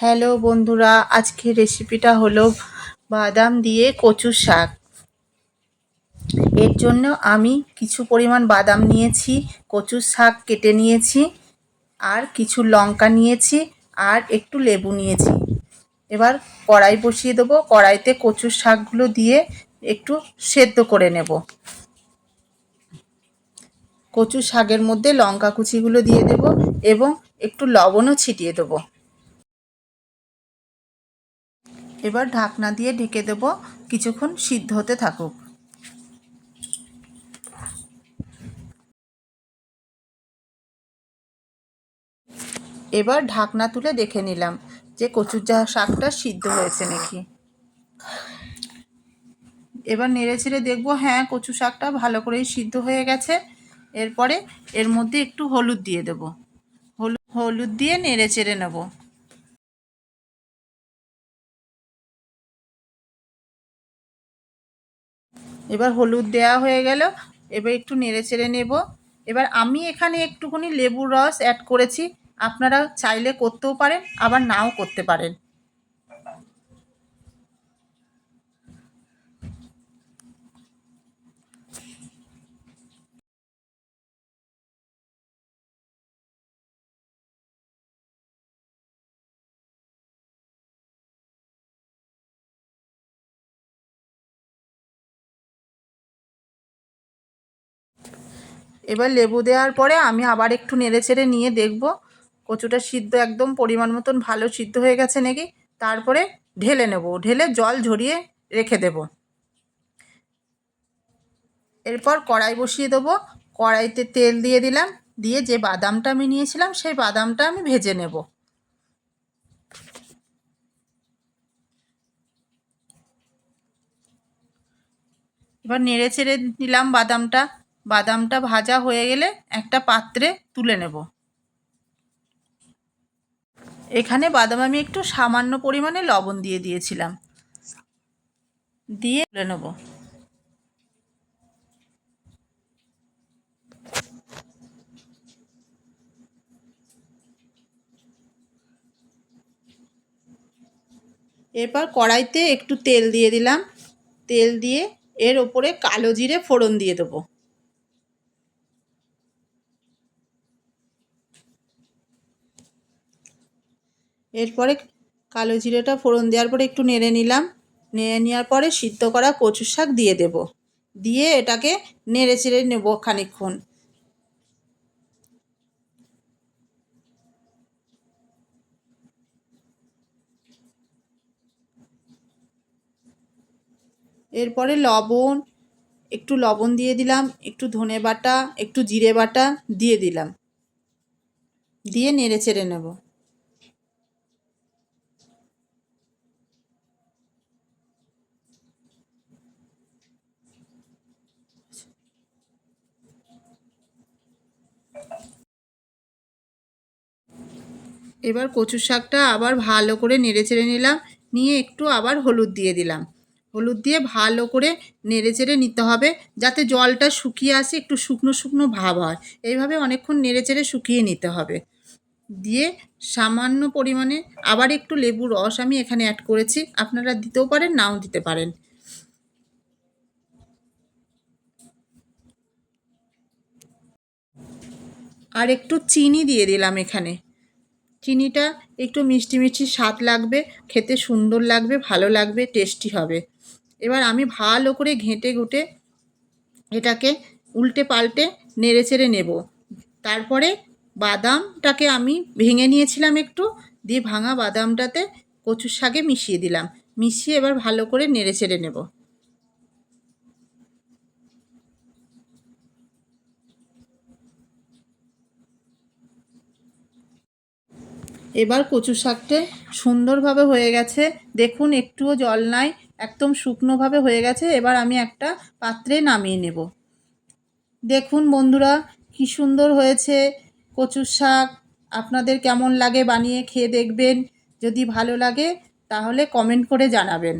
Hello বন্ধুরা, আজকের রেসিপিটা হলো বাদাম দিয়ে কচুর শাক। এর জন্য আমি কিছু পরিমাণ বাদাম নিয়েছি, কচুর শাক কেটে নিয়েছি, আর কিছু লঙ্কা নিয়েছি, আর একটু লেবু নিয়েছি। এবার কড়াই বসিয়ে দেবো। কড়াইতে কচুর শাকগুলো দিয়ে একটু সেদ্ধ করে নেব। কচুর শাকের মধ্যে লঙ্কা কুচিগুলো দিয়ে দেব এবং একটু লবণও ছিটিয়ে দেবো। এবার ঢাকনা দিয়ে ঢেকে দেব, কিছুক্ষণ সিদ্ধ হতে থাকুক। এবার ঢাকনা তুলে দেখে নিলাম যে কচুর শাকটা সিদ্ধ হয়েছে নাকি। এবার নেড়ে চেড়ে দেখবো, হ্যাঁ, কচু শাকটা ভালো করেই সিদ্ধ হয়ে গেছে। এরপরে এর মধ্যে একটু হলুদ দিয়ে দেব। হলুদ দিয়ে নেড়ে চেড়ে নেব। এবার হলুদ দেওয়া হয়ে গেল। এবার একটু নেড়ে চেড়ে নেব। এবার আমি এখানে একটুখানি লেবুর রস অ্যাড করেছি। আপনারা চাইলে করতেও পারেন, আবার নাও করতে পারেন। এবার লেবু দেওয়ার পরে আমি আবার একটু নেড়েচেড়ে নিয়ে দেখব কচুটা সিদ্ধ একদম পরিমাণ মতন ভালো সিদ্ধ হয়ে গেছে নাকি। তারপরে ঢেলে নেব, ঢেলে জল ঝরিয়ে রেখে দেব। এরপর কড়াই বসিয়ে দেবো। কড়াইতে তেল দিয়ে দিলাম, দিয়ে যে বাদামটা আমি নিয়েছিলাম সেই বাদামটা আমি ভেজে নেব। এবার নেড়ে চেড়ে দিলাম বাদামটা। বাদামটা ভাজা হয়ে গেলে একটা পাত্রে তুলে নেব। এখানে বাদাম আমি একটু সামান্য পরিমাণে লবণ দিয়ে দিয়েছিলাম, দিয়ে তুলে নেব। এরপর কড়াইতে একটু তেল দিয়ে দিলাম। তেল দিয়ে এর ওপরে কালো জিরে ফোড়ন দিয়ে দেবো। এরপরে কালো জিরেটা ফোড়ন দেওয়ার পরে একটু নেড়ে নিলাম। নেড়ে নেওয়ার পরে সিদ্ধ করা কচু শাক দিয়ে দেব। দিয়ে এটাকে নেড়ে চেড়ে নেব খানিকক্ষণ। এরপরে একটু লবণ দিয়ে দিলাম, একটু ধনে বাটা, একটু জিরে বাটা দিয়ে দিলাম, দিয়ে নেড়ে চেড়ে নেব। এবার কচু শাকটা আবার ভালো করে নেড়ে চেড়ে নিলাম, নিয়ে একটু আবার হলুদ দিয়ে দিলাম। হলুদ দিয়ে ভালো করে নেড়ে চেড়ে নিতে হবে, যাতে জলটা শুকিয়ে আসে, একটু শুকনো শুকনো ভাব হয়। এইভাবে অনেকক্ষণ নেড়ে চেড়ে শুকিয়ে নিতে হবে। দিয়ে সামান্য পরিমাণে আবার একটু লেবুর রস আমি এখানে অ্যাড করেছি, আপনারা দিতেও পারেন, নাও দিতে পারেন। আর একটু চিনি দিয়ে দিলাম এখানে। চিনিটা একটু মিষ্টি মিষ্টি স্বাদ লাগবে, খেতে সুন্দর লাগবে, ভালো লাগবে, টেস্টি হবে। এবার আমি ভালো করে ঘেঁটে ঘুটে এটাকে উল্টে পাল্টে নেড়ে চেড়ে নেব। তারপরে বাদামটাকে আমি ভেঙে নিয়েছিলাম একটু, দিয়ে ভাঙা বাদামটাতে কচুর শাকে মিশিয়ে দিলাম। মিশিয়ে এবার ভালো করে নেড়ে চেড়ে নেব। এবার কচু শাকটা সুন্দরভাবে হয়ে গেছে, দেখুন একটুও জল নাই, একদম শুকনোভাবে হয়ে গেছে। এবার আমি একটা পাত্রে নামিয়ে নেব। দেখুন বন্ধুরা, কি সুন্দর হয়েছে কচুর শাক। আপনাদের কেমন লাগে বানিয়ে খেয়ে দেখবেন। যদি ভালো লাগে তাহলে কমেন্ট করে জানাবেন।